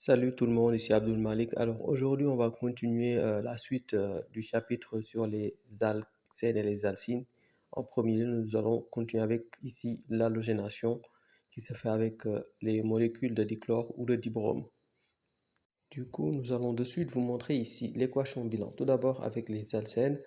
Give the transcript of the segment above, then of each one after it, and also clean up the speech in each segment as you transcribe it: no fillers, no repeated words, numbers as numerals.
Salut tout le monde, ici Abdul Malik. Alors aujourd'hui, on va continuer la suite du chapitre sur les alcènes et les alcynes. En premier lieu, nous allons continuer avec ici l'halogénation qui se fait avec les molécules de dichlore ou de dibrome. Du coup, nous allons de suite vous montrer ici l'équation bilan. Tout d'abord avec les alcènes.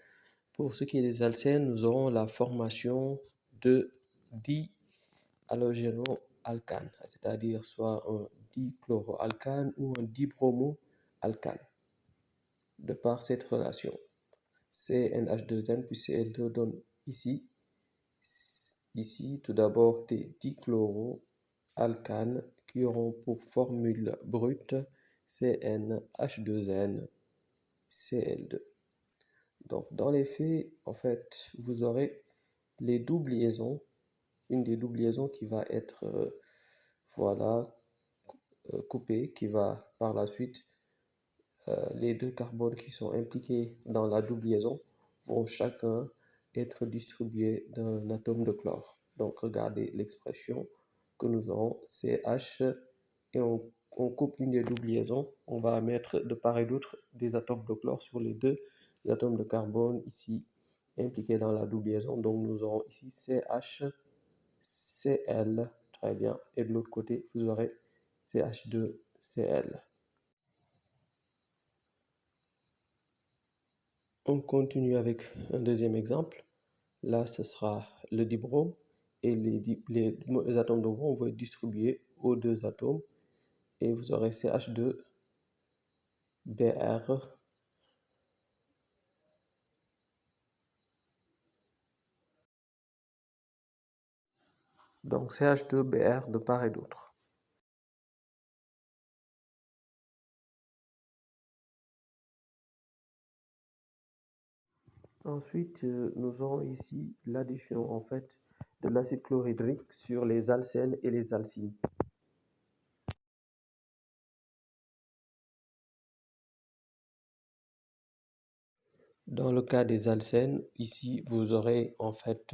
Pour ce qui est des alcènes, nous aurons la formation de dihalogénoalcanes, c'est-à-dire soit un dichloroalcane ou un dibromoalcane, de par cette relation. CnH2n plus Cl2 donne ici tout d'abord des dichloroalcanes qui auront pour formule brute CnH2n Cl2. Donc, dans les faits, en fait, vous aurez les doubles liaisons, une des doubles liaisons qui va être voilà, coupée, qui va par la suite, les deux carbones qui sont impliqués dans la double liaison vont chacun être distribués d'un atome de chlore. Donc, regardez l'expression que nous aurons CH et on coupe une des doubles liaisons. On va mettre de part et d'autre des atomes de chlore sur les deux atomes de carbone ici impliqués dans la double liaison. Donc, nous aurons ici CH, Cl, très bien. Et de l'autre côté, vous aurez CH2Cl. On continue avec un deuxième exemple. Là, ce sera le dibrome et les atomes de brome vont être distribués aux deux atomes et vous aurez CH2Br. Donc CH2Br de part et d'autre. Ensuite, nous aurons ici l'addition en fait de l'acide chlorhydrique sur les alcènes et les alcynes. Dans le cas des alcènes, ici vous aurez en fait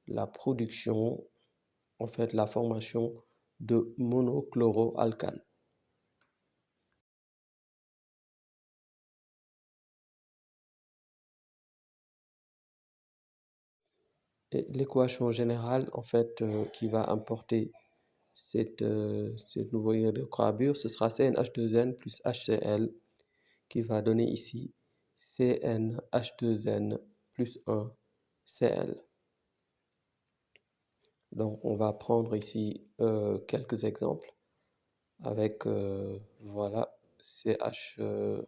la production, en fait la formation de monochloroalcanes. Et l'équation générale en fait qui va importer cette nouveau hydrocarbure, ce sera CnH2n plus HCl qui va donner ici CnH2n plus 1 Cl. Donc on va prendre ici quelques exemples avec voilà CH2,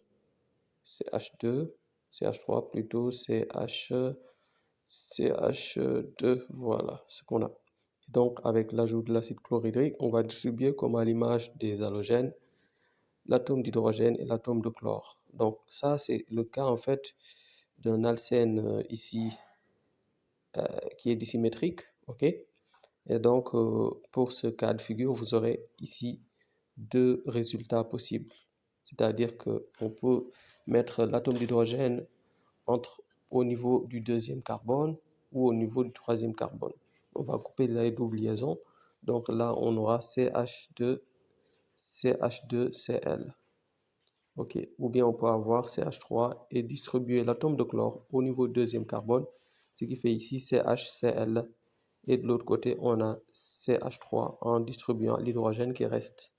CH3 plutôt, CH2, voilà ce qu'on a. Donc avec l'ajout de l'acide chlorhydrique, on va distribuer comme à l'image des halogènes l'atome d'hydrogène et l'atome de chlore. Donc ça c'est le cas en fait d'un alcène ici qui est dissymétrique, ok? Et donc pour ce cas de figure, vous aurez ici deux résultats possibles. C'est-à-dire qu'on peut mettre l'atome d'hydrogène au niveau du deuxième carbone ou au niveau du troisième carbone. On va couper la double liaison. Donc là, on aura CH2, CH2Cl. Ok. Ou bien on peut avoir CH3 et distribuer l'atome de chlore au niveau du deuxième carbone, ce qui fait ici CHCl. Et de l'autre côté, on a CH3 en distribuant l'hydrogène qui reste.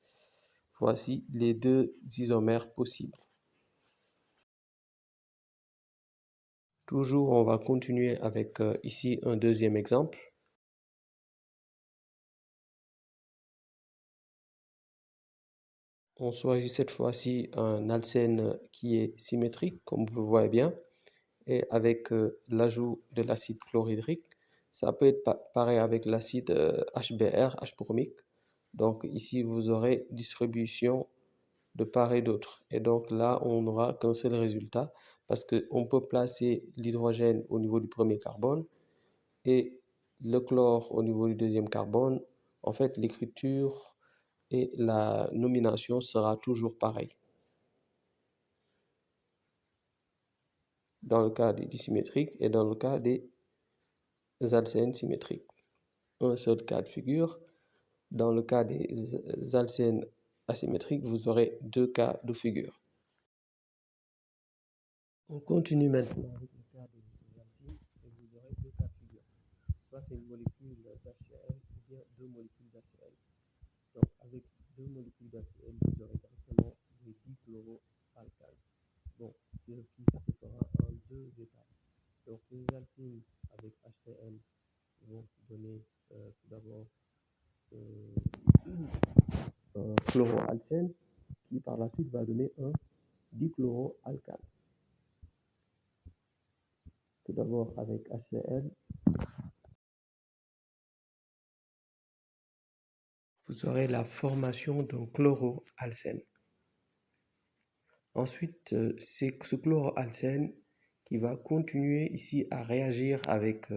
Voici les deux isomères possibles. Toujours, on va continuer avec ici un deuxième exemple. On choisit cette fois-ci un alcène qui est symétrique, comme vous le voyez bien, et avec l'ajout de l'acide chlorhydrique, ça peut être pareil avec l'acide HBr, H-bromique. Donc ici, vous aurez distribution de part et d'autre. Et donc là, on n'aura qu'un seul résultat parce qu'on peut placer l'hydrogène au niveau du premier carbone et le chlore au niveau du deuxième carbone. En fait, l'écriture et la nomination sera toujours pareil. Dans le cas des dissymétriques et dans le cas des alcènes symétriques. Un seul cas de figure. Dans le cas des alcènes asymétrique, vous aurez deux cas de figure. On continue maintenant avec le cas des alcynes et vous aurez deux cas de figure. Soit c'est une molécule d'HCl ou bien deux molécules d'HCl. Donc avec deux molécules d'HCl, vous aurez directement des dichloroalcanes. Bon, ce qui se fera en deux étapes. Donc les alcynes avec HCl vont donner tout d'abord un chloroalcène qui par la suite va donner un dichloroalcane. Tout d'abord avec HCl, vous aurez la formation d'un chloroalcène. Ensuite, c'est ce chloroalcène qui va continuer ici à réagir avec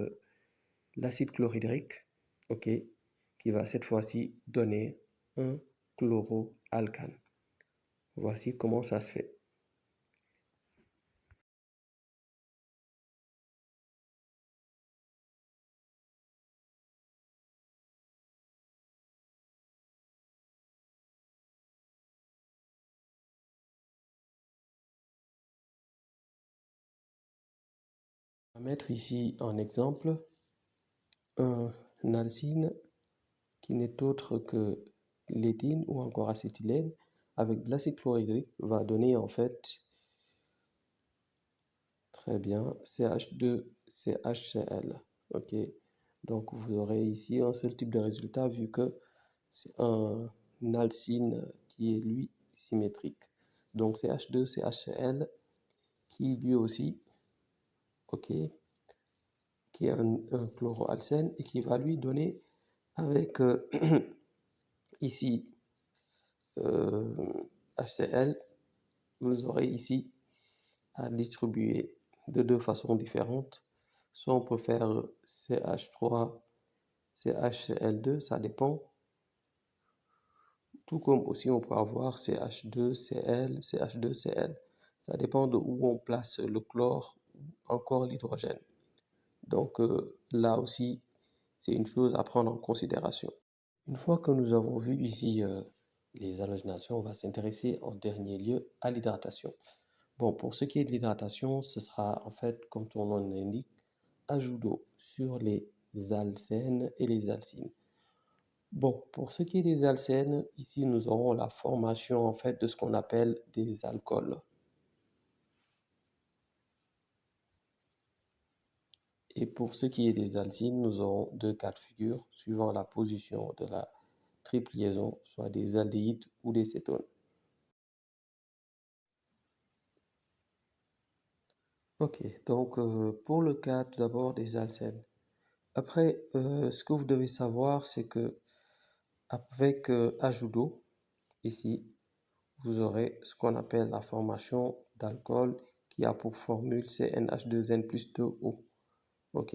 l'acide chlorhydrique, ok, qui va cette fois-ci donner un chloroalcane. Voici comment ça se fait. On va mettre ici en exemple un alcyne qui n'est autre que l'éthine ou encore acétylène avec de l'acide chlorhydrique va donner en fait très bien CH2CHCl. Ok, donc vous aurez ici un seul type de résultat vu que c'est un alcyne qui est lui symétrique. Donc CH2CHCl qui lui aussi, ok, qui est un chloroalcène et qui va lui donner avec ici HCl, vous aurez ici à distribuer de deux façons différentes. Soit on peut faire CH3, CHCl2, ça dépend. Tout comme aussi on peut avoir CH2Cl, CH2Cl. Ça dépend de où on place le chlore ou encore l'hydrogène. Donc là aussi, c'est une chose à prendre en considération. Une fois que nous avons vu ici les halogénations, on va s'intéresser en dernier lieu à l'hydratation. Bon, pour ce qui est de l'hydratation, ce sera en fait, comme son nom l'indique, ajout d'eau sur les alcènes et les alcynes. Bon, pour ce qui est des alcènes, ici nous aurons la formation en fait de ce qu'on appelle des alcools. Et pour ce qui est des alcynes, nous aurons deux cas de figure suivant la position de la triple liaison, soit des aldéhydes ou des cétones. Ok, donc pour le cas tout d'abord des alcènes. Après, ce que vous devez savoir, c'est que avec ajout d'eau, ici, vous aurez ce qu'on appelle la formation d'alcool qui a pour formule CnH2n plus 2O. Ok,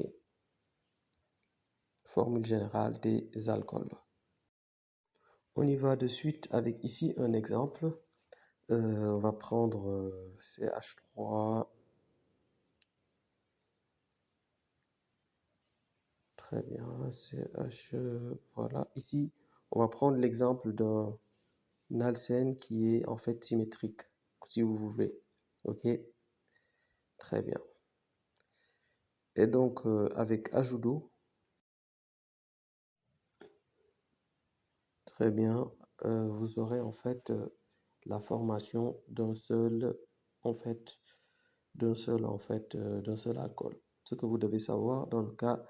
formule générale des alcools. On y va de suite avec ici un exemple. On va prendre CH3. Très bien, CH. Voilà, ici, on va prendre l'exemple d'un alcène qui est en fait symétrique, si vous voulez. Ok, très bien. Et donc, avec ajout d'eau, très bien, vous aurez en fait la formation d'un seul, en fait, d'un seul alcool. Ce que vous devez savoir dans le cas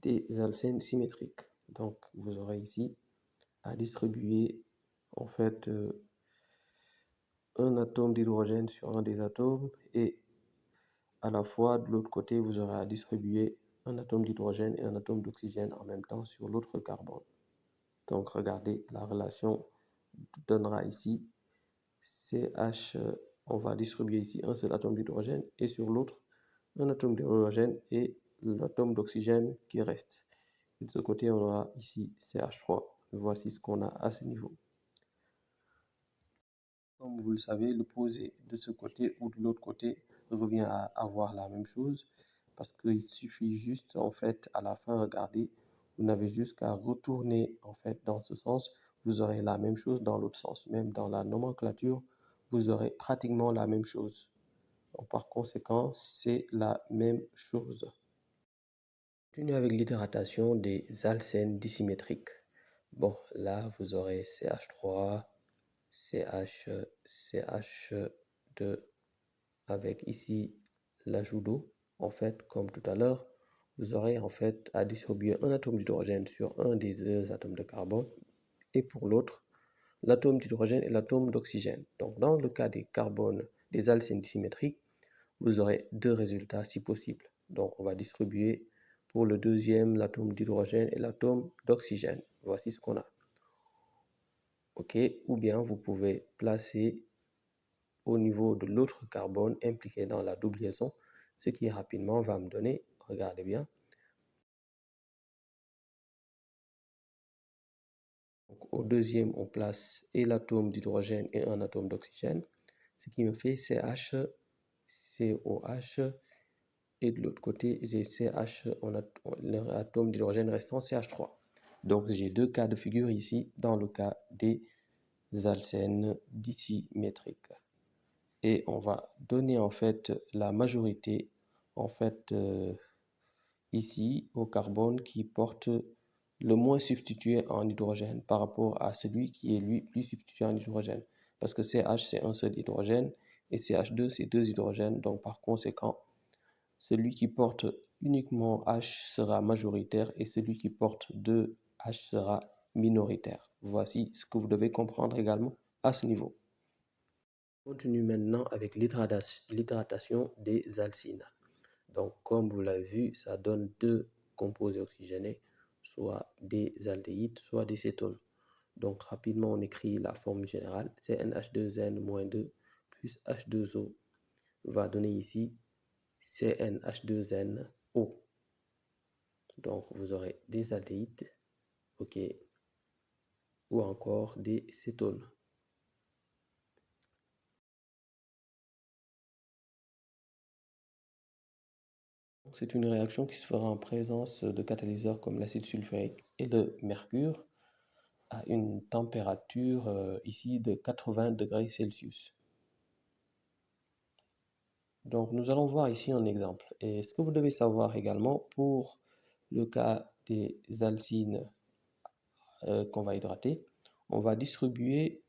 des alcènes symétriques. Donc, vous aurez ici à distribuer en fait un atome d'hydrogène sur un des atomes et à la fois de l'autre côté, vous aurez à distribuer un atome d'hydrogène et un atome d'oxygène en même temps sur l'autre carbone. Donc, regardez, la relation donnera ici CH, on va distribuer ici un seul atome d'hydrogène et sur l'autre un atome d'hydrogène et l'atome d'oxygène qui reste. Et de ce côté, on aura ici CH3. Voici ce qu'on a à ce niveau. Comme vous le savez, le posé de ce côté ou de l'autre côté revient à avoir la même chose parce qu'il suffit juste en fait à la fin, regardez, vous n'avez juste qu'à retourner en fait dans ce sens vous aurez la même chose dans l'autre sens. Même dans la nomenclature, vous aurez pratiquement la même chose. Donc, par conséquent, c'est la même chose. Continue avec l'hydratation des alcènes dissymétriques. Bon, là, vous aurez CH3, CH, CH2 avec ici l'ajout d'eau. En fait, comme tout à l'heure, vous aurez en fait à distribuer un atome d'hydrogène sur un des deux atomes de carbone et pour l'autre, l'atome d'hydrogène et l'atome d'oxygène. Donc, dans le cas des carbones, des alcènes symétriques, vous aurez deux résultats si possible. Donc, on va distribuer pour le deuxième l'atome d'hydrogène et l'atome d'oxygène. Voici ce qu'on a. OK, ou bien vous pouvez placer au niveau de l'autre carbone impliqué dans la double liaison, ce qui rapidement va me donner, regardez bien, donc, au deuxième on place et l'atome d'hydrogène et un atome d'oxygène, ce qui me fait CH, COH, et de l'autre côté j'ai CH, l'atome d'hydrogène restant CH3. Donc j'ai deux cas de figure ici dans le cas des alcènes dissymétriques. Et on va donner en fait la majorité en fait ici au carbone qui porte le moins substitué en hydrogène par rapport à celui qui est lui plus substitué en hydrogène. Parce que CH c'est un seul hydrogène et CH2 c'est deux hydrogènes. Donc par conséquent, celui qui porte uniquement H sera majoritaire et celui qui porte deux H sera minoritaire. Voici ce que vous devez comprendre également à ce niveau. On continue maintenant avec l'hydratation des alcynes. Donc, comme vous l'avez vu, ça donne deux composés oxygénés, soit des aldéhydes, soit des cétones. Donc, rapidement, on écrit la formule générale. CnH2n-2 plus H2O va donner ici CnH2nO. Donc, vous aurez des aldéhydes, OK, ou encore des cétones. C'est une réaction qui se fera en présence de catalyseurs comme l'acide sulfurique et le mercure à une température ici de 80 degrés Celsius. Donc nous allons voir ici un exemple. Et ce que vous devez savoir également pour le cas des alcynes qu'on va hydrater, on va distribuer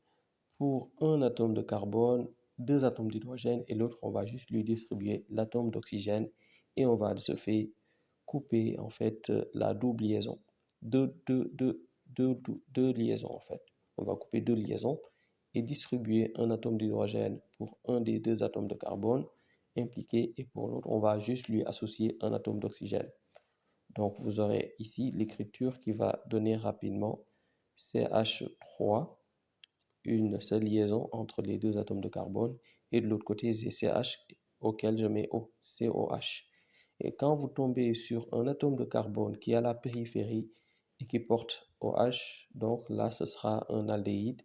pour un atome de carbone, deux atomes d'hydrogène et l'autre, on va juste lui distribuer l'atome d'oxygène et on va de ce fait couper en fait la double liaison. Deux liaisons en fait. On va couper deux liaisons et distribuer un atome d'hydrogène pour un des deux atomes de carbone impliqués et pour l'autre, on va juste lui associer un atome d'oxygène. Donc vous aurez ici l'écriture qui va donner rapidement CH3, une seule liaison entre les deux atomes de carbone, et de l'autre côté, j'ai CH auquel je mets O, COH. Et quand vous tombez sur un atome de carbone qui est à la périphérie et qui porte OH, donc là, ce sera un aldéhyde.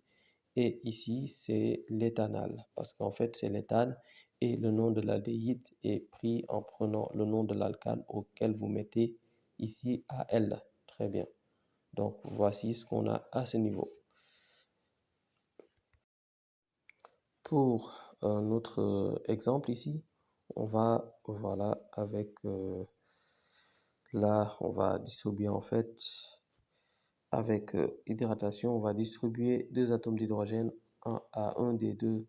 Et ici, c'est l'éthanal, parce qu'en fait, c'est l'éthane et le nom de l'aldéhyde est pris en prenant le nom de l'alcane auquel vous mettez ici AL. Très bien. Donc, voici ce qu'on a à ce niveau. Pour un autre exemple ici, on va, voilà, avec là, on va distribuer en fait, avec hydratation, on va distribuer deux atomes d'hydrogène à un des deux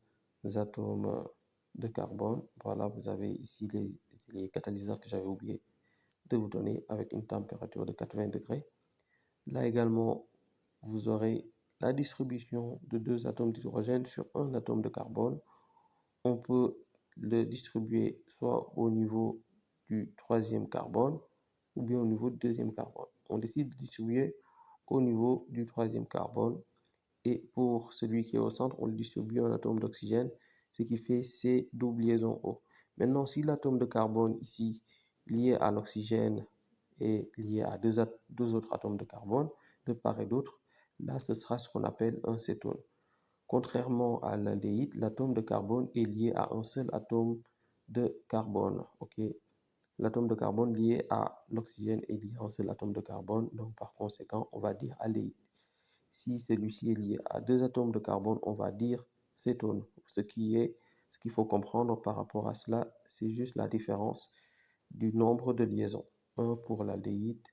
atomes de carbone. Voilà, vous avez ici les catalyseurs que j'avais oublié de vous donner avec une température de 80 degrés. Là également, vous aurez la distribution de deux atomes d'hydrogène sur un atome de carbone. On peut le distribuer soit au niveau du troisième carbone ou bien au niveau du deuxième carbone. On décide de distribuer au niveau du troisième carbone et pour celui qui est au centre, on le distribue un atome d'oxygène, ce qui fait C double liaison O. Maintenant, si l'atome de carbone ici lié à l'oxygène est lié à deux autres atomes de carbone, de part et d'autre, là, ce sera ce qu'on appelle un cétone. Contrairement à l'aldéhyde, l'atome de carbone est lié à un seul atome de carbone. Okay? L'atome de carbone lié à l'oxygène est lié à un seul atome de carbone, donc par conséquent, on va dire aldéhyde. Si celui-ci est lié à deux atomes de carbone, on va dire cétone. Ce qu'il faut comprendre par rapport à cela, c'est juste la différence du nombre de liaisons. Un pour l'aldéhyde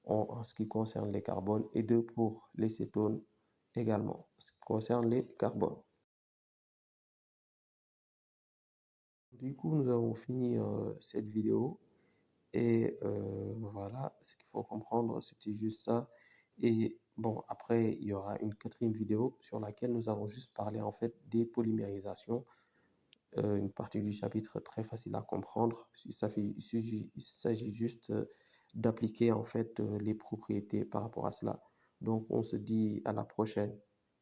en ce qui concerne les carbones et deux pour les cétones également, en ce qui concerne les carbones. Du coup, nous avons fini cette vidéo et voilà, ce qu'il faut comprendre, c'était juste ça. Et bon, après, il y aura une quatrième vidéo sur laquelle nous allons juste parler en fait des polymérisations, une partie du chapitre très facile à comprendre. Il s'agit juste d'appliquer en fait les propriétés par rapport à cela. Donc, on se dit à la prochaine.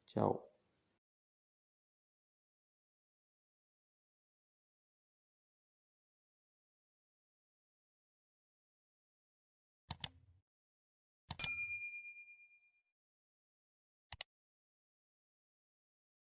Ciao.